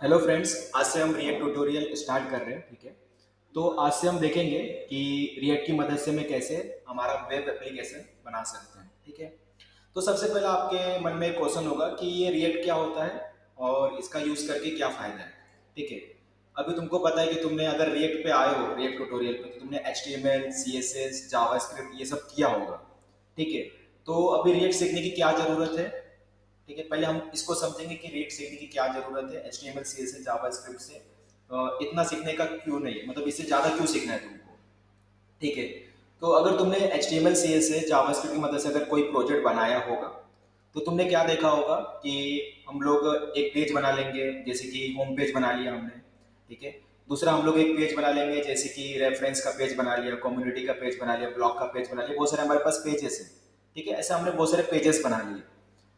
Hello friends, आज से हम रिएक्ट ट्यूटोरियल स्टार्ट कर रहे हैं। ठीक है, तो आज से हम देखेंगे कि रिएक्ट की मदद से मैं कैसे हमारा वेब एप्लीकेशन बना सकते हैं। ठीक है, तो सबसे पहले आपके मन में एक क्वेश्चन होगा कि ये रिएक्ट क्या होता है और इसका यूज़ करके क्या फ़ायदा है। ठीक है, अभी तुमको पता है कि तुमने अगर रिएक्ट पे आए हो, रिएक्ट ट्यूटोरियल पे, तो तुमने HTML, CSS, जावास्क्रिप्ट ये सब किया होगा। ठीक है, तो अभी रिएक्ट सीखने की क्या ज़रूरत है। ठीक है, पहले हम इसको समझेंगे कि रिएक्ट सीखने की क्या जरूरत है। HTML, CSS, जावास्क्रिप्ट से इतना सीखने का क्यों नहीं, मतलब इससे ज्यादा क्यों सीखना है तुमको। ठीक है, तो अगर तुमने HTML, CSS, जावास्क्रिप्ट की मदद से अगर कोई प्रोजेक्ट बनाया होगा, तो तुमने क्या देखा होगा कि हम लोग एक पेज बना लेंगे, जैसे कि होम पेज बना लिया हमने। ठीक है, दूसरा हम लोग एक पेज बना लेंगे, जैसे कि रेफरेंस का पेज बना लिया, कम्युनिटी का पेज बना लिया, ब्लॉग का पेज बना लिया, बहुत सारे हमारे पास पेजेस हैं। ठीक है, ऐसे हमने बहुत सारे पेजेस बना लिए।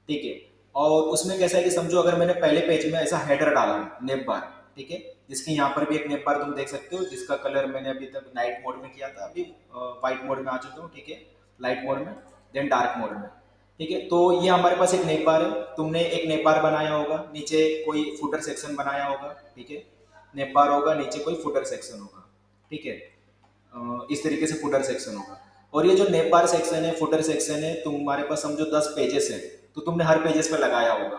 ठीक है, और उसमें कैसा है कि समझो अगर मैंने पहले पेज में ऐसा हेडर डाला, नेप बार। ठीक है, जिसकी यहाँ पर भी एक नेप बार तुम देख सकते हो, जिसका कलर मैंने अभी तक नाइट मोड में किया था, अभी वाइट मोड में आ चुका हूँ। ठीक है, लाइट मोड में, देन डार्क मोड में। ठीक है, तो ये हमारे पास एक नेप बार है। तुमने एक नेप बार बनाया होगा, नीचे कोई फुटर सेक्शन बनाया होगा। ठीक है, नेप बार होगा, नीचे कोई फुटर सेक्शन होगा। ठीक है, इस तरीके से फुटर सेक्शन होगा। और ये जो नेप बार सेक्शन है, फुटर सेक्शन है, तुम्हारे पास समझो 10 पेजेस है, तो तुमने हर पेजेस पे लगाया होगा,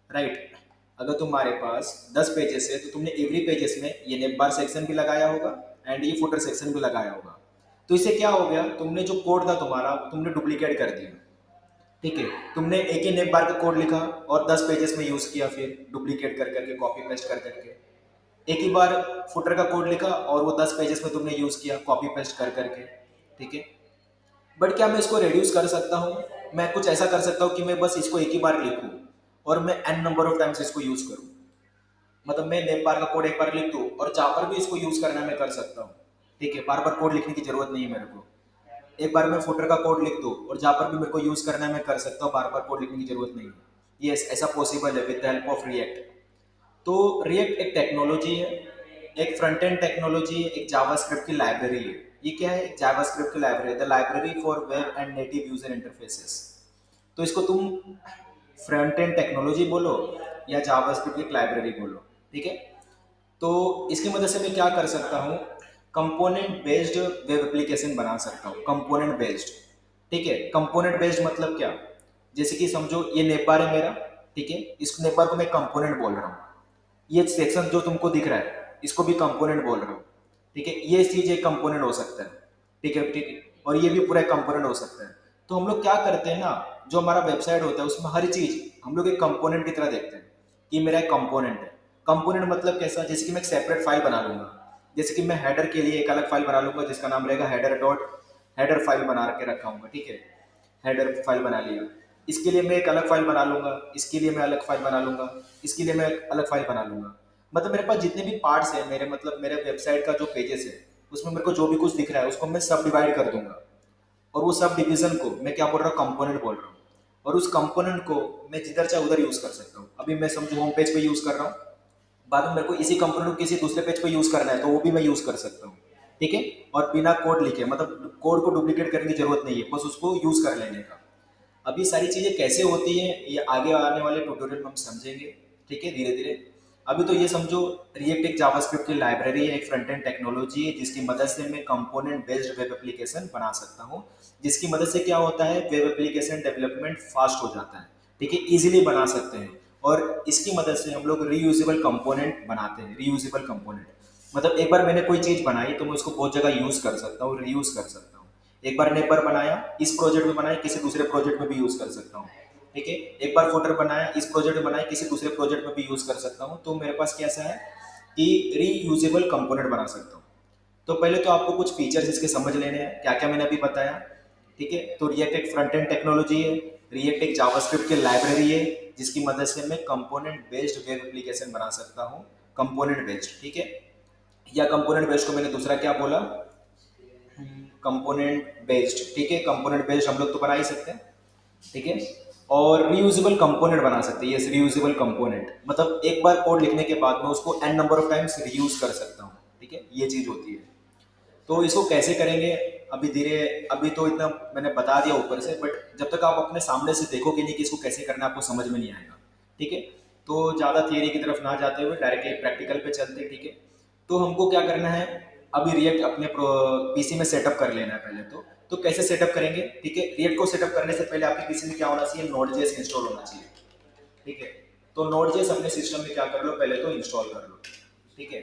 राइट। अगर तुम्हारे पास 10 पेजेस है, तो तुमने एवरी पेजेस में ये नेप बार सेक्शन भी लगाया होगा एंड ये फुटर सेक्शन भी लगाया होगा। तो इससे क्या हो गया, तुमने जो कोड था तुम्हारा तुमने डुप्लीकेट कर दिया। ठीक है, तुमने एक ही नेम बार का कोड लिखा और 10 पेजेस में यूज किया, फिर डुप्लीकेट कर करके, कॉपी पेस्ट कर करके। एक ही बार फुटर का कोड लिखा और वो 10 पेजेस में तुमने यूज किया, कॉपी पेस्ट कर करके। ठीक है, बट क्या मैं इसको रिड्यूस कर सकता हूँ। मैं कुछ ऐसा कर सकता हूँ कि मैं बस इसको एक ही बार लिखूँ और मैं एन नंबर ऑफ टाइम्स इसको यूज करूँ। मतलब मैं नेम बार का कोड एक बार लिख दूँ और जहाँ पर भी इसको यूज करना है मैं कर सकता हूँ। ठीक है, बार बार कोड लिखने की जरूरत नहीं है मेरे को। एक बार मैं फुटर का कोड लिख दूँ और जहाँ पर भी मेरे को यूज करना है मैं कर सकता हूँ, बार बार कोड लिखने की जरूरत नहीं है। यस, ऐसा पॉसिबल है with the help of react. तो रिएक्ट एक टेक्नोलॉजी है, एक फ्रंट एंड टेक्नोलॉजी है, एक जावास्क्रिप्ट की लाइब्रेरी है। ये क्या है, एक जावास्क्रिप्ट की library, the library for web and native user interfaces. तो इसको तुम फ्रंट एंड टेक्नोलॉजी बोलो या जावास्क्रिप्ट की लाइब्रेरी बोलो। ठीक है, तो इसकी मदद से मैं क्या कर सकता हूँ, कंपोनेंट बेस्ड वेब एप्लीकेशन बना सकता हूँ। कंपोनेंट बेस्ड, ठीक है, कंपोनेंट बेस्ड मतलब क्या, जैसे कि समझो ये नेप बार है मेरा। ठीक है, इस नेप बार को मैं कंपोनेंट बोल रहा हूँ। ये सेक्शन जो तुमको दिख रहा है इसको भी कंपोनेंट बोल रहा हूँ। ठीक है, ये चीज एक कंपोनेंट हो सकता है। ठीक है, ठीक है, और ये भी पूरा एक कंपोनेंट हो सकता है। तो हम लोग क्या करते हैं ना, जो हमारा वेबसाइट होता है उसमें हर चीज हम लोग एक कंपोनेंट की तरह देखते हैं कि मेरा एक कंपोनेंट है। कंपोनेंट मतलब कैसा, जैसे कि मैं एक सेपरेट फाइल बना लूंगा। जैसे कि मैं हेडर के लिए एक अलग फाइल बना लूंगा जिसका नाम रहेगा हेडर डॉट, हेडर फाइल बना के रखा हूँ। ठीक है, हेडर फाइल बना लिया, इसके लिए मैं एक अलग फाइल बना लूंगा, इसके लिए मैं अलग फाइल बना लूंगा, इसके लिए मैं एक अलग फाइल बना लूंगा। मतलब मेरे पास जितने भी पार्ट्स हैं मेरे, मतलब मेरे वेबसाइट का जो पेजेस है उसमें मेरे को जो भी कुछ दिख रहा है उसको मैं सब डिवाइड कर दूंगा। और वो सब डिवीजन को मैं क्या बोल रहा हूँ, कंपोनेंट बोल रहा हूँ। और उस कंपोनेंट को मैं जिधर चाहे उधर यूज कर सकता हूँ। अभी मैं समझो होम पेज पे यूज कर रहा हूँ, बाद में मेरे को इसी कंपोनेंट को किसी दूसरे पेज पे यूज करना है तो वो भी मैं यूज कर सकता हूँ। ठीक है, और बिना कोड लिखे, मतलब कोड को डुप्लीकेट करने की जरूरत नहीं है, बस उसको यूज कर लेने का। अब ये सारी चीज़ें कैसे होती हैं ये आगे आने वाले ट्यूटोरियल में हम समझेंगे। ठीक है, धीरे धीरे। अभी तो ये समझो, रिएक्ट एक जावास्क्रिप्ट की लाइब्रेरी है, एक फ्रंट एंड टेक्नोलॉजी है जिसकी मदद से मैं कंपोनेंट बेस्ड वेब एप्लीकेशन बना सकता हूँ। जिसकी मदद से क्या होता है, वेब एप्लीकेशन डेवलपमेंट फास्ट हो जाता है। ठीक है, इजीली बना सकते हैं। और इसकी मदद से हम लोग रीयूजेबल कंपोनेंट बनाते हैं। रीयूजेबल कंपोनेंट मतलब एक बार मैंने कोई चीज़ बनाई तो मैं उसको बहुत जगह यूज़ कर सकता हूँ, रीयूज कर सकता हूँ। एक बार नेपर बनाया, इस प्रोजेक्ट में बनाया, किसी दूसरे प्रोजेक्ट में भी यूज कर सकता हूँ। ठीक है, एक बार फुटर बनाया, इस प्रोजेक्ट में बनाया, किसी दूसरे प्रोजेक्ट में भी यूज कर सकता हूँ। तो मेरे पास कैसा है कि रीयूजेबल कंपोनेंट बना सकता हूँ। तो पहले तो आपको कुछ फीचर्स इसके समझ लेने हैं, क्या क्या मैंने अभी बताया। ठीक है, तो रिएक्ट एक फ्रंट एंड टेक्नोलॉजी है, रिएक्ट एक जावास्क्रिप्ट की लाइब्रेरी है जिसकी मदद से मैं कंपोनेंट बेस्ड वेब एप्लीकेशन बना सकता हूँ। कंपोनेंट बेस्ड, ठीक है, या कंपोनेंट बेस्ड को मैंने दूसरा क्या बोला, कंपोनेंट बेस्ड। ठीक है, कंपोनेंट बेस्ड हम लोग तो बना ही सकते हैं। ठीक है, और रीयूजेबल कंपोनेंट बना सकते हैं। यस, रीयूजेबल कंपोनेंट मतलब एक बार कोड लिखने के बाद में उसको an number of times reuse कर सकता हूँ। ठीक है, ये चीज होती है। तो इसको कैसे करेंगे, अभी धीरे, अभी तो इतना मैंने बता दिया ऊपर से, बट जब तक आप अपने सामने से देखोगे नहीं कि इसको कैसे करना है आपको समझ में नहीं आएगा। ठीक है, तो ज़्यादा थियरी की तरफ ना जाते हुए डायरेक्टली प्रैक्टिकल पे चलते हैं, ठीक है। तो हमको क्या करना है, अभी रिएक्ट अपने पीसी में सेटअप कर लेना है पहले तो कैसे सेटअप करेंगे, ठीक है। रिएक्ट को सेटअप करने से पहले आपके पीसी में क्या होना चाहिए, नोड.जेएस इंस्टॉल होना चाहिए, ठीक है। तो नोड.जेएस अपने सिस्टम में क्या कर लो, पहले तो इंस्टॉल कर लो, ठीक है।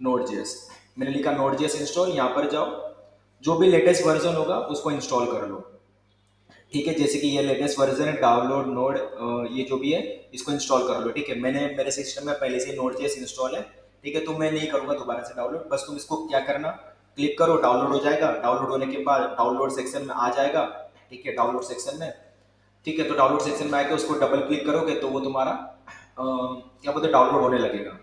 नोड.जेएस मैंने लिखा, नोड.जेएस इंस्टॉल, यहाँ पर जाओ, जो भी लेटेस्ट वर्जन होगा उसको इंस्टॉल कर लो, ठीक है। जैसे कि ये लेटेस्ट वर्जन है, डाउनलोड नोड, ये जो भी है इसको इंस्टॉल कर लो, ठीक है। मैंने मेरे सिस्टम में पहले से नोड.जेएस इंस्टॉल है, ठीक है। तो मैं नहीं करूँगा दोबारा से डाउनलोड, बस तुम इसको क्या करना, क्लिक करो, डाउनलोड हो जाएगा। डाउनलोड होने के बाद डाउनलोड सेक्शन में आ जाएगा, ठीक है। डाउनलोड सेक्शन में, ठीक है। तो डाउनलोड सेक्शन में आके उसको डबल क्लिक करोगे तो वो तुम्हारा क्या बोलते हैं, डाउनलोड होने लगेगा,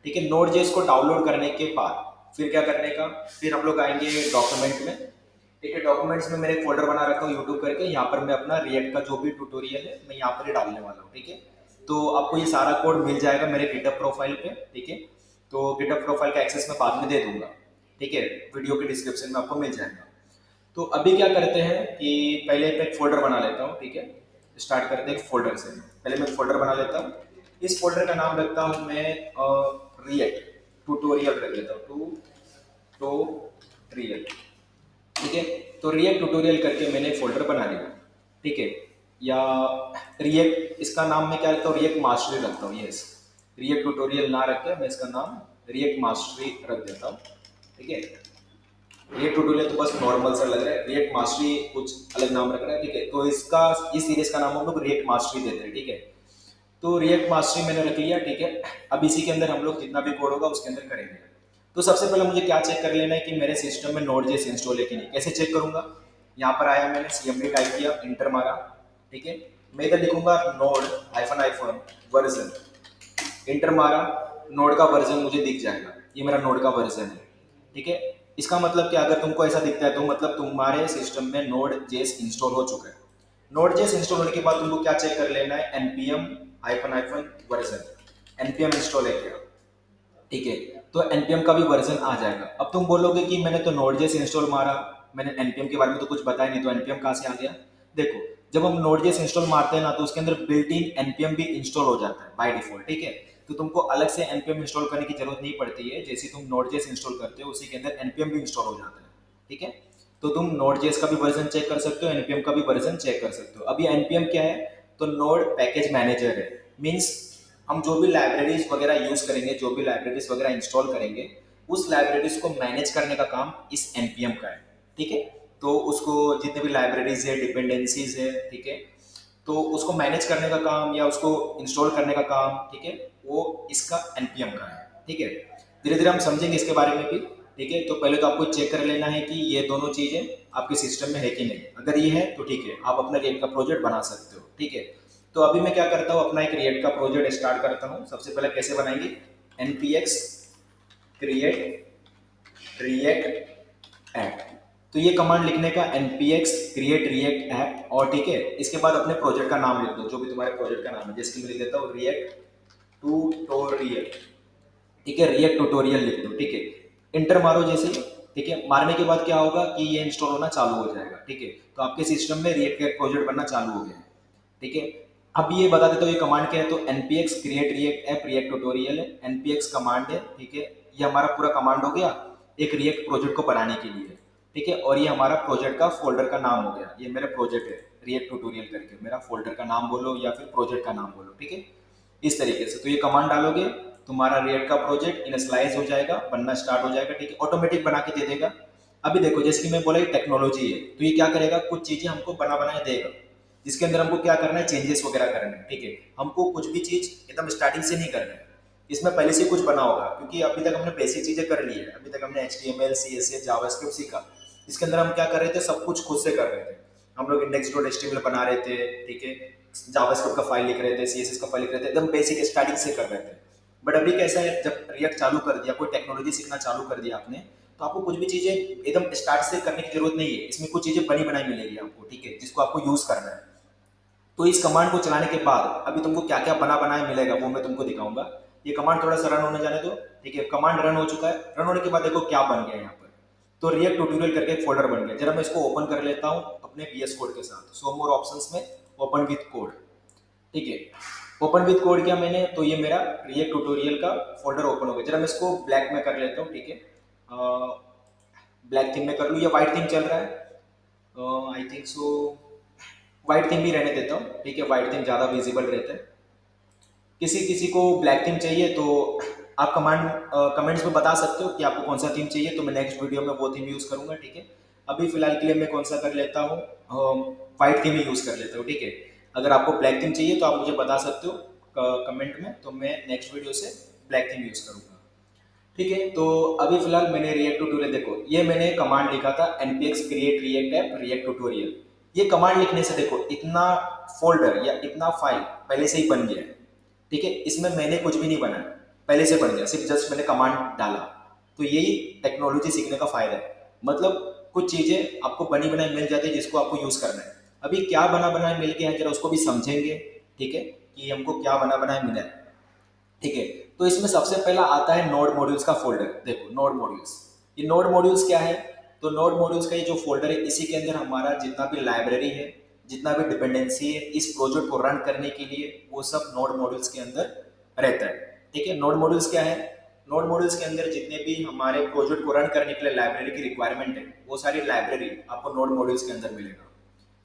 ठीक है। नोड.जेएस को डाउनलोड करने के बाद फिर क्या करने का, फिर हम लोग आएंगे डॉक्यूमेंट में, ठीक है। डॉक्यूमेंट्स में मैंने एक फोल्डर बना रखा हूँ यूट्यूब करके, यहाँ पर मैं अपना रिएक्ट का जो भी ट्यूटोरियल है मैं यहाँ पर ही डालने वाला हूँ, ठीक है। तो आपको ये सारा कोड मिल जाएगा मेरे गिटहब प्रोफाइल पे, ठीक है। तो गिटहब प्रोफाइल का एक्सेस मैं बाद में दे दूंगा, ठीक है। वीडियो के डिस्क्रिप्शन में आपको मिल जाएगा। तो अभी क्या करते हैं कि पहले मैं एक फोल्डर बना लेता हूँ, ठीक है। स्टार्ट करते हैं एक फोल्डर से, पहले मैं एक फोल्डर बना लेता हूँ। इस फोल्डर का नाम रखता हूँ मैं रिएक्ट ट्यूटोरियल रख देता हूँ, ट्यूटोरियल, ठीक है। तो रिएक्ट ट्यूटोरियल करके मैंने फोल्डर बना लिया, ठीक है। या रिएक्ट, इसका नाम मैं क्या रखता हूँ, रिएक्ट मास्टरी रखता हूँ, यस। रिएक्ट ट्यूटोरियल ना रख के मैं इसका नाम रिएक्ट मास्टरी रख देता हूँ, ठीक है। रिएक्ट ट्यूटोरियल तो बस नॉर्मल सा लग रहा है, रिएक्ट मास्टरी कुछ अलग नाम रख रहा है, ठीक है। तो इसका, इस सीरीज का नाम हम लोग रिएक्ट मास्टरी देते हैं, ठीक है। तो रिएक्ट मास्टरी मैंने रख लिया, ठीक है। अब इसी के अंदर हम लोग जितना भी कोड होगा उसके अंदर करेंगे। तो सबसे पहले मुझे क्या चेक कर लेना है कि मेरे सिस्टम में नोड.जेएस इंस्टॉल है कि नहीं। कैसे चेक करूंगा, यहाँ पर आया, मैंने cmd टाइप किया, इंटर मारा, ठीक है। मैं इधर लिखूंगा नोड हाइफन वर्जन, इंटर मारा, नोड का वर्जन मुझे दिख जाएगा, ये मेरा नोड का वर्जन है, ठीक है। इसका मतलब क्या, अगर तुमको ऐसा दिखता है तो मतलब तुम्हारे सिस्टम में नोड.जेएस इंस्टॉल हो चुका है। नोड.जेएस इंस्टॉल होने के बाद तुमको क्या चेक कर लेना है, npm hyphen version, npm install है क्या, ठीक है। तो npm का भी वर्जन आ जाएगा। अब तुम बोलोगे कि मैंने तो नोड.जेएस इंस्टॉल मारा, मैंने npm के बारे में तो कुछ बताया नहीं, तो npm कहाँ से आ गया। देखो, जब हम नोड.जेएस इंस्टॉल मारते हैं ना तो उसके अंदर बिल्ट इन npm भी इंस्टॉल हो जाता है बाय डिफॉल्ट, ठीक है। तो तुमको अलग से npm इंस्टॉल करने की जरूरत नहीं पड़ती है, जैसे तुम नोड.जेएस इंस्टॉल करते हो उसी के अंदर npm भी इंस्टॉल हो जाता है, ठीक है। तो तुम नोड.जेएस का भी वर्जन चेक कर सकते हो, npm का भी वर्जन चेक कर सकते हो। अब ये npm क्या है, तो नोड पैकेज मैनेजर है। मीन्स हम जो भी लाइब्रेरीज वगैरह यूज करेंगे, जो भी लाइब्रेरीज वगैरह इंस्टॉल करेंगे, उस लाइब्रेरीज को मैनेज करने का काम इस npm का है, ठीक है। तो उसको जितने भी लाइब्रेरीज है, डिपेंडेंसीज है, ठीक है, तो उसको मैनेज करने का काम या उसको इंस्टॉल करने का काम, ठीक है, वो इसका npm का है, ठीक है। धीरे धीरे हम समझेंगे इसके बारे में भी, ठीक है। तो पहले तो आपको चेक कर लेना है कि ये दोनों चीजें आपके सिस्टम में है कि नहीं। अगर ये है तो ठीक है, आप अपना रिएक्ट का प्रोजेक्ट बना सकते हो, ठीक है। तो अभी मैं क्या करता हूँ, अपना एक रिएक्ट का प्रोजेक्ट स्टार्ट करता हूँ। सबसे पहले कैसे बनाएंगे, npx क्रिएट रिएक्ट ऐप, तो ये कमांड लिखने का, npx क्रिएट रिएक्ट ऐप, और ठीक है, इसके बाद अपने प्रोजेक्ट का नाम लिख दो, जो भी तुम्हारे प्रोजेक्ट का नाम है। जैसे कि मैं लिख देता हूँ रिएक्ट ट्यूटोरियल, ठीक है, रिएक्ट ट्यूटोरियल लिख दो, ठीक है। इंटर मारो जैसे, ठीक है। मारने के बाद क्या होगा कि ये इंस्टॉल होना चालू हो जाएगा, ठीक है। तो आपके सिस्टम में रिएक्ट का प्रोजेक्ट बनना चालू हो गया है, ठीक है। अब ये बता देता हूँ ये कमांड क्या है, तो npx create react app react tutorial है, npx कमांड है, ठीक है। ये हमारा पूरा कमांड हो गया एक रिएक्ट प्रोजेक्ट को बनाने के लिए, ठीक है। और ये हमारा प्रोजेक्ट का फोल्डर का नाम हो गया, ये मेरा प्रोजेक्ट है रिएक्ट ट्यूटोरियल करके, मेरा फोल्डर का नाम बोलो या फिर प्रोजेक्ट का नाम बोलो, ठीक है। इस तरीके से तो ये कमांड डालोगे, तुम्हारा रिएक्ट का प्रोजेक्ट इनिशियलाइज हो जाएगा, बनना स्टार्ट हो जाएगा, ठीक है। ऑटोमेटिक बना के दे देगा। अभी देखो, जैसे कि मैं बोला ये टेक्नोलॉजी है, तो ये क्या करेगा, कुछ चीजें हमको बना बनाए देगा, जिसके अंदर हमको क्या करना है, चेंजेस वगैरह करने हैं, ठीक है। हमको कुछ भी चीज एकदम स्टार्टिंग से नहीं करना है, इसमें पहले से कुछ बना होगा, क्योंकि अभी तक हमने बेसिक चीजें कर ली है। अभी तक हमने HTML CSS जावास्क्रिप्ट सीखा, इसके अंदर हम क्या कर रहे थे, सब कुछ खुद से कर रहे थे। हम लोग index.html बना रहे थे, ठीक है, जावास्क्रिप्ट का फाइल लिख रहे थे, CSS का फाइल लिख रहे थे, एकदम बेसिक स्टार्टिंग से कर रहे थे। बट अभी कैसा है, जब रिएक्ट चालू कर दिया, कोई टेक्नोलॉजी सीखना चालू कर दिया आपने, तो आपको कुछ भी चीजें एकदम स्टार्ट से करने की जरूरत नहीं है। इसमें कुछ चीजें बनी बनाई मिलेगी आपको, ठीक है, जिसको आपको यूज करना है। तो इस कमांड को चलाने के बाद अभी तुमको क्या क्या बना बनाया मिलेगा वो मैं तुमको दिखाऊंगा। ये कमांड थोड़ा सा रन होने जाने दो, ठीक है। कमांड रन हो चुका है, रन होने के बाद देखो क्या बन गया यहाँ पर, तो रिएक्ट ट्यूटोरियल करके एक फोल्डर बन गया। जरा मैं इसको ओपन कर लेता हूँ अपने VS कोड के साथ, सो मोर ऑप्शंस में ओपन विथ कोड, ठीक है। ओपन विद कोड किया मैंने, तो ये मेरा रिएक्ट ट्यूटोरियल का फोल्डर ओपन हो गया। जरा मैं इसको ब्लैक में कर लेता हूँ, ठीक है, ब्लैक थीम में कर लूँ या वाइट थीम चल रहा है, I think so white theme ही रहने देता हूँ, ठीक है, वाइट थीम ज़्यादा विजिबल रहता है। किसी किसी को ब्लैक थीम चाहिए तो आप कमेंट्स में बता सकते हो कि आपको कौन सा थीम चाहिए, तो मैं नेक्स्ट वीडियो में वो थीम यूज़ करूँगा, ठीक है। अभी फिलहाल के लिए मैं कौन सा कर लेता हूँ, वाइट थीम ही यूज़ कर लेता हूँ, ठीक है। अगर आपको ब्लैक थीम चाहिए तो आप मुझे बता सकते हो कमेंट में, तो मैं नेक्स्ट वीडियो से ब्लैक थीम यूज़ करूँगा, ठीक है। तो अभी फिलहाल मैंने रिएक्ट ट्यूटोरियल, देखो ये मैंने कमांड लिखा था npx create react app react tutorial। ये कमांड लिखने से देखो इतना फोल्डर या इतना फाइल पहले से ही बन गया है, ठीक है। इसमें मैंने कुछ भी नहीं बनाया, पहले से बन गया, सिर्फ जस्ट मैंने कमांड डाला। तो यही टेक्नोलॉजी सीखने का फायदा है, मतलब कुछ चीजें आपको बनी बनाई मिल जाती है जिसको आपको यूज करना है। अभी क्या बना बनाया मिल गया है जरा उसको भी समझेंगे, ठीक है, कि हमको क्या बना बनाया मिला है, ठीक है। तो इसमें सबसे पहला आता है नोड मॉड्यूल्स का फोल्डर। देखो नोड मॉड्यूल्स, ये नोड मॉड्यूल्स क्या है, तो नोड मॉड्यूल्स का ये जो फोल्डर है इसी के अंदर हमारा जितना भी लाइब्रेरी है, जितना भी डिपेंडेंसी है इस प्रोजेक्ट को रन करने के लिए, वो सब नोड मॉड्यूल्स के अंदर रहता है, ठीक है। नोड मॉड्यूल्स क्या है, नोड मॉड्यूल्स के अंदर जितने भी हमारे प्रोजेक्ट को रन करने के लिए लाइब्रेरी की रिक्वायरमेंट है, वो सारी लाइब्रेरी आपको नोड मॉड्यूल्स के अंदर मिलेगा,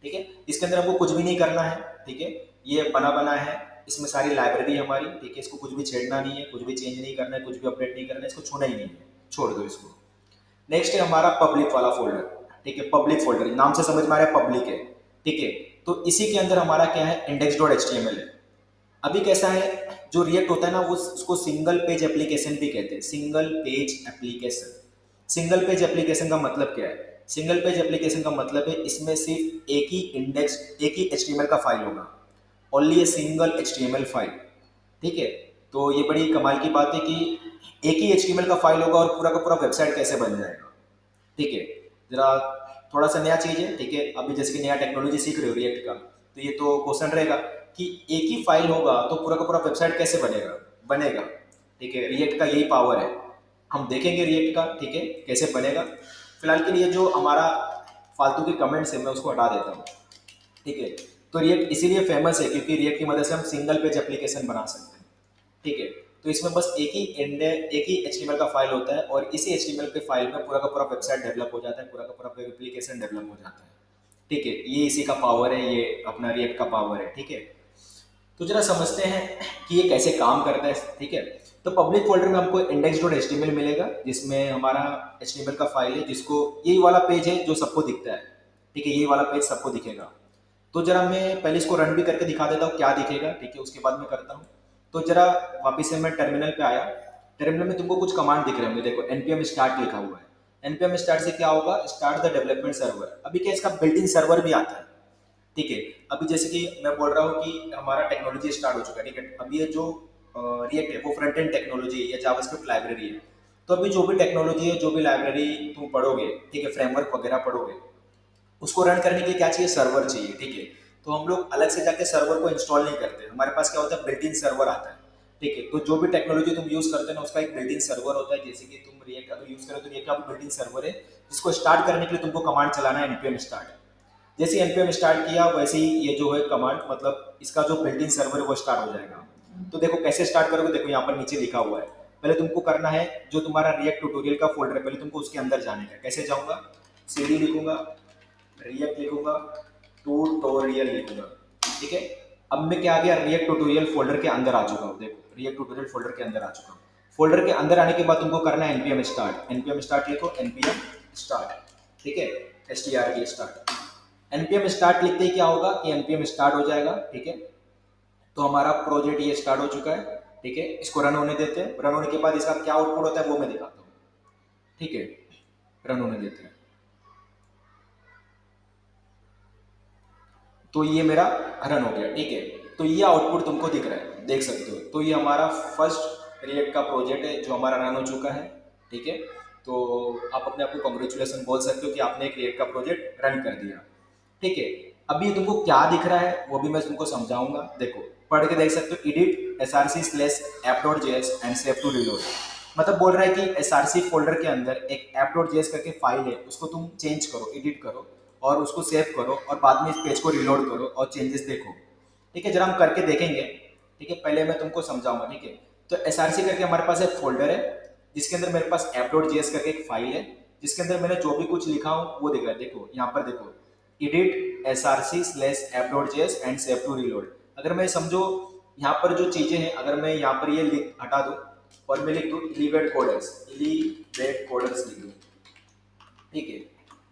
ठीक है। इसके अंदर हमको कुछ भी नहीं करना है, ठीक है, ये बना बना है, इसमें सारी लाइब्रेरी हमारी, ठीक है, इसको कुछ भी छेड़ना नहीं है, कुछ भी चेंज नहीं करना है, कुछ भी अपडेट नहीं करना है, इसको छूना ही नहीं है, छोड़ दो इसको। नेक्स्ट है हमारा पब्लिक वाला फोल्डर, ठीक है, पब्लिक फोल्डर नाम से समझ में आ रहा है पब्लिक है, ठीक है। तो इसी के अंदर हमारा क्या है, index dot H T M L है। अभी कैसा है, जो रिएक्ट होता है ना वो उसको सिंगल पेज एप्लीकेशन भी कहते हैं, single page application. Single page application का मतलब क्या है, सिंगल पेज एप्लीकेशन का मतलब है इसमें सिर्फ एक ही इंडेक्स, एक ही एचटीएमएल का फाइल होगा, only a single HTML file, ठीक है। तो ये बड़ी कमाल की बात है कि एक ही एचटीएमएल का फाइल होगा और पूरा का पूरा वेबसाइट कैसे बन जाएगा, ठीक है। जरा थोड़ा सा नया चीज है, ठीक है, अभी जैसे कि नया टेक्नोलॉजी सीख रहे हो रिएक्ट का, तो ये तो क्वेश्चन रहेगा कि एक ही फाइल होगा तो पूरा का पूरा वेबसाइट कैसे बनेगा, बनेगा, ठीक है। रिएक्ट का यही पावर है, हम देखेंगे रिएक्ट का, ठीक है, कैसे बनेगा। फिलहाल के लिए जो हमारा फालतू के कमेंट्स है मैं उसको हटा देता हूँ, ठीक है। तो रिएक्ट इसीलिए फेमस है क्योंकि रिएक्ट की मदद से हम सिंगल पेज एप्लीकेशन बना सकते हैं, ठीक है। तो इसमें बस एक ही एचटीएमएल का फाइल होता है और इसी एचटीएमएल के फाइल में पूरा का पूरा वेबसाइट डेवलप हो जाता है, पूरा का पूरा वेब एप्लीकेशन डेवलप हो जाता है, ठीक है। ये इसी का पावर है, ये अपना रिएक्ट का पावर है, ठीक है। तो जरा समझते हैं कि ये कैसे काम करता है, ठीक है। तो पब्लिक फोल्डर में हमको index dot H T M L मिलेगा जिसमें हमारा एच टी एम एल का फाइल है, जिसको यही वाला पेज है जो सबको दिखता है, ठीक है, यही वाला पेज सबको दिखेगा। तो जरा मैं पहले इसको रन भी करके दिखा देता हूँ क्या दिखेगा, ठीक है, उसके बाद मैं करता हूँ। तो जरा वापस से मैं टर्मिनल पे आया, टर्मिनल में तुमको कुछ कमांड दिख रहे होंगे, देखो npm स्टार्ट लिखा हुआ है। npm स्टार्ट से क्या होगा, स्टार्ट द डेवलपमेंट सर्वर। अभी क्या इसका बिल्ट इन सर्वर भी आता है, ठीक है। अभी जैसे कि मैं बोल रहा हूँ कि हमारा टेक्नोलॉजी स्टार्ट हो चुका है, ठीक है। अभी ये जो रिएक्ट है वो फ्रंट एंड टेक्नोलॉजी है या जावास्क्रिप्ट लाइब्रेरी है। तो अभी जो भी टेक्नोलॉजी है, जो भी लाइब्रेरी तुम पढ़ोगे, ठीक है, फ्रेमवर्क वगैरह पढ़ोगे, उसको रन करने के लिए क्या चाहिए, सर्वर चाहिए, ठीक है। तो हम लोग अलग से जाके सर्वर को इंस्टॉल नहीं करते, हमारे पास क्या होता है, बिल्ट इन सर्वर आता है, ठीक है। तो जो भी टेक्नोलॉजी तुम यूज करते हो ना उसका एक बिल्ट इन सर्वर होता है। जैसे कि तुम रिएक्ट अगर यूज करो तो रिएक्ट का बिल्ट इन सर्वर है, जिसको स्टार्ट करने के लिए तुमको कमांड चलाना है npm स्टार्ट। जैसे npm स्टार्ट किया वैसे ही ये जो है कमांड, मतलब इसका जो बिल्ट इन सर्वर है वो स्टार्ट हो जाएगा। तो देखो कैसे स्टार्ट करोगे, देखो यहाँ पर नीचे लिखा हुआ है। पहले तुमको करना है जो तुम्हारा रिएक्ट ट्यूटोरियल का फोल्डर है, पहले तुमको उसके अंदर जाने का। कैसे जाऊंगा, सीडी लिखूंगा, रिएक्ट लिखूंगा, ट्यूटोरियल लिखूंगा, ठीक है। अब मैं क्या आ गया, रिएक्ट ट्यूटोरियल फोल्डर के अंदर आ चुका हूँ, देखो रिएक्ट ट्यूटोरियल फोल्डर के अंदर आ चुका हूँ। फोल्डर के अंदर आने के बाद तुमको करना है npm स्टार्ट, npm स्टार्ट लिखो, npm स्टार्ट, ठीक है, strt स्टार्ट। npm स्टार्ट लिखते ही क्या होगा कि npm स्टार्ट हो जाएगा, ठीक है। तो हमारा प्रोजेक्ट ये स्टार्ट हो चुका है, ठीक है। इसको रन होने देते हैं, रन होने के बाद इसका क्या आउटपुट होता है वो मैं दिखाता हूँ, ठीक है। रन होने देते हैं, तो ये मेरा रन हो गया, ठीक है। तो ये आउटपुट तुमको दिख रहा है, देख सकते हो। तो ये हमारा फर्स्ट रिएक्ट का प्रोजेक्ट है जो हमारा रन हो चुका है, ठीक है। तो आप अपने आप को कॉन्ग्रेचुलेसन बोल सकते हो कि आपने एक रिएक्ट का प्रोजेक्ट रन कर दिया, ठीक है। अभी तुमको क्या दिख रहा है वो भी मैं तुमको समझाऊंगा, देखो पढ़ के देख सकते हो। Edit src/app.js and save to reload, मतलब बोल रहा है कि src फोल्डर के अंदर एक app.js करके फाइल है, उसको तुम चेंज करो, एडिट करो और उसको सेव करो और बाद में इस पेज को रिलोड करो और चेंजेस देखो, ठीक है। जरा हम करके देखेंगे ठीक है, पहले मैं तुमको समझाऊंगा, ठीक है। तो एसआरसी करके हमारे पास एक फोल्डर है जिसके अंदर मेरे पास app.js करके एक फाइल है जिसके अंदर मैंने जो भी कुछ लिखा हूँ वो देखा, देखो यहाँ पर देखो, edit src/app.js and save to reload. अगर मैं समझो यहाँ पर जो चीजें हैं, अगर मैं यहाँ पर ये हटा दूँ और मैं लिख दूँ इलीवेट कोडर्स लिख दूँ, ठीक है,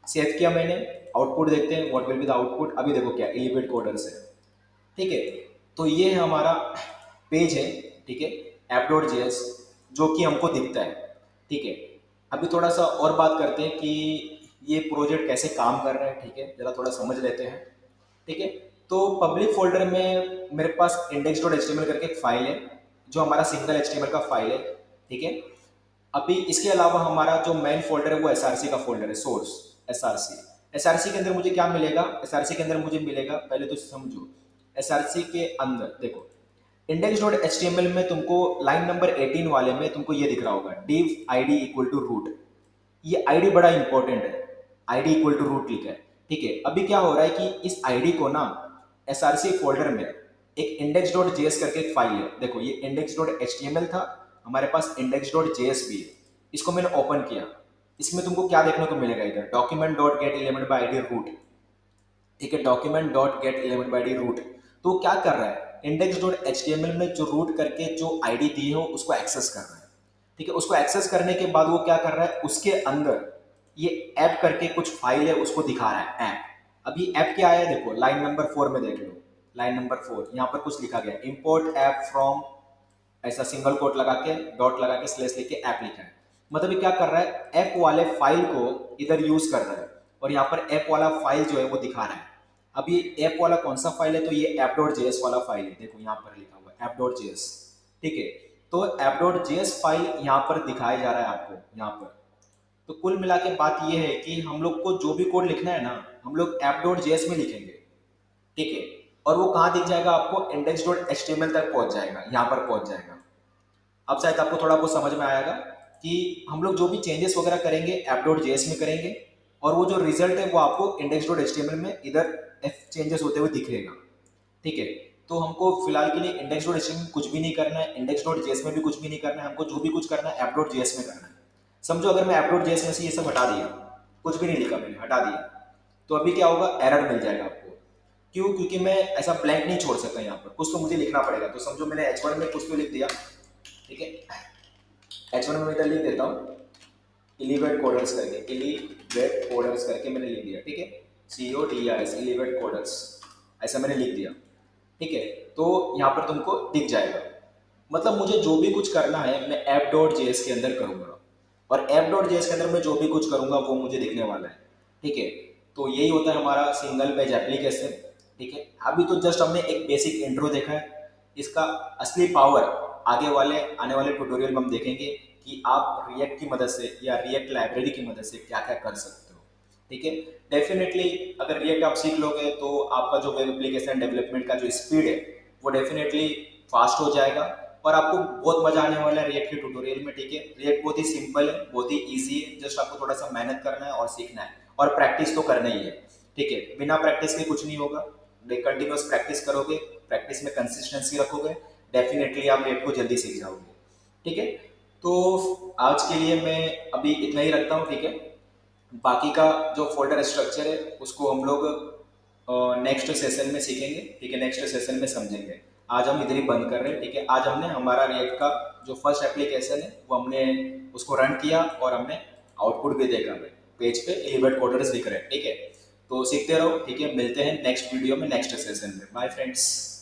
सेव किया मैंने, आउटपुट देखते हैं what will be the output. अभी देखो क्या इलीवेट कोडर्स है, ठीक है। तो ये हमारा पेज है, ठीक है, app.js जो कि हमको दिखता है, ठीक है। अभी थोड़ा सा और बात करते हैं कि ये प्रोजेक्ट कैसे काम कर रहा है, ठीक है, जरा थोड़ा समझ लेते हैं, ठीक है। तो पब्लिक फोल्डर में मेरे पास index.html करके एक फाइल है जो हमारा सिंगल HTML का फाइल है, ठीक है। अभी इसके अलावा हमारा जो मेन फोल्डर है वो एसआरसी का फोल्डर है, सोर्स एसआरसी। एसआरसी के अंदर मुझे क्या मिलेगा, एसआरसी के अंदर मुझे मिलेगा, पहले तो समझो, एसआरसी के अंदर देखो index.html में तुमको लाइन नंबर 18 वाले में तुमको ये दिख रहा होगा div id equal to root. ये आईडी बड़ा इंपॉर्टेंट है, आईडी इक्वल टू रूट लिखा है, ठीक है। अभी क्या हो रहा है कि इस आईडी को ना एसआरसी फोल्डर में एक index.js करके एक फाइल है, देखो ये index.html था, हमारे पास index.js भी है। इसको मैंने ओपन किया, इसमें तुमको क्या देखने को मिलेगा, इधर document.getElementById root, ठीक है, document.getElementById root। तो क्या कर रहा है, index.html में जो रूट करके जो आईडी दी है उसको एक्सेस कर रहा है, ठीक है। उसको एक्सेस करने के बाद वो क्या कर रहा है, उसके अंदर ये ऐप करके कुछ फाइल है उसको दिखा रहा है ऐप। अब ये ऐप क्या है, देखो लाइन नंबर 4 में देख लो, लाइन नंबर 4 यहाँ पर कुछ लिखा गया, इंपोर्ट ऐप फ्रॉम, ऐसा सिंगल कोट लगा के डॉट लगा के स्लेश लिख के ऐप लिखा है। मतलब ये क्या कर रहा है, ऐप वाले फाइल को इधर यूज कर रहा है और यहाँ पर ऐप वाला फाइल जो है वो दिखा रहा है। अब ये ऐप वाला कौन सा फाइल है, तो ये app.js वाला फाइल है, देखो यहाँ पर लिखा हुआ है app.js, ठीक है। तो app.js फाइल यहाँ पर दिखाया जा रहा है आपको यहाँ पर। तो कुल मिला के बात ये है कि हम लोग को जो भी कोड लिखना है ना, हम लोग app.js में लिखेंगे, ठीक है। और वो कहाँ दिख जाएगा आपको, index.html तक पहुंच जाएगा, यहाँ पर पहुंच जाएगा। अब शायद आपको थोड़ा बहुत समझ में आएगा कि हम लोग जो भी चेंजेस वगैरह करेंगे app.js में करेंगे और वो जो रिजल्ट है वो आपको index.html में इधर चेंजेस होते हुए दिखेगा, ठीक है। तो हमको फिलहाल के लिए index.html में कुछ भी नहीं करना है, index.js में भी कुछ भी नहीं करना है, हमको जो भी कुछ करना है app.js में करना है। समझो अगर मैं app.js में से ये सब हटा दिया, कुछ भी नहीं लिखा मैंने, हटा दिया, तो अभी क्या होगा, एरर मिल जाएगा आपको। क्यों, क्योंकि मैं ऐसा ब्लैंक नहीं छोड़ सकता, यहाँ पर कुछ तो मुझे लिखना पड़ेगा। तो समझो मैंने h1 में कुछ तो लिख दिया, ठीक है, h1 में मैं इधर लिख देता हूँ इलीवेट कोडर्स करके, इलीवेट कोडर्स करके मैंने लिख दिया, ठीक है, CODRS इलीवेट कोडर्स, ऐसा मैंने लिख दिया, ठीक है। तो यहाँ पर तुमको दिख जाएगा। मतलब मुझे जो भी कुछ करना है मैं app.js के अंदर करूँगा और app.js के अंदर मैं जो भी कुछ करूँगा वो मुझे दिखने वाला है, ठीक है। तो यही होता है हमारा सिंगल पेज एप्लीकेशन, ठीक है। अभी तो जस्ट हमने एक बेसिक इंट्रो देखा है, इसका असली पावर आगे वाले आने वाले ट्यूटोरियल में हम देखेंगे कि आप रिएक्ट की मदद से या रिएक्ट लाइब्रेरी की मदद से क्या क्या कर सकते हो, ठीक है। डेफिनेटली अगर रिएक्ट आप सीख लोगे तो आपका जो वेब एप्लीकेशन डेवलपमेंट का जो स्पीड है वो डेफिनेटली फास्ट हो जाएगा और आपको बहुत मजा आने वाला है रिएक्ट के ट्यूटोरियल में, ठीक है। रिएक्ट बहुत ही सिंपल है, बहुत ही ईजी है, जस्ट आपको थोड़ा सा मेहनत करना है और सीखना है और प्रैक्टिस तो करना ही है, ठीक है। बिना प्रैक्टिस के कुछ नहीं होगा, कंटिन्यूस प्रैक्टिस करोगे, प्रैक्टिस में कंसिस्टेंसी रखोगे, डेफिनेटली आप रिएक्ट को जल्दी सीख जाओगे, ठीक है। तो आज के लिए मैं अभी इतना ही रखता हूँ, ठीक है। बाकी का जो फोल्डर स्ट्रक्चर है उसको हम लोग नेक्स्ट सेशन में सीखेंगे, ठीक है, नेक्स्ट सेशन में समझेंगे। आज हम इधर ही बंद कर रहे हैं, ठीक है। आज हमने हमारा रिएक्ट का जो फर्स्ट एप्लीकेशन है वो हमने उसको रन किया और हमने आउटपुट भी देखा, पेज पे एलिवेट कोडर्स दिख रहे हैं, ठीक है। तो सीखते रहो, ठीक है, मिलते हैं नेक्स्ट वीडियो में नेक्स्ट सेशन में। Bye friends.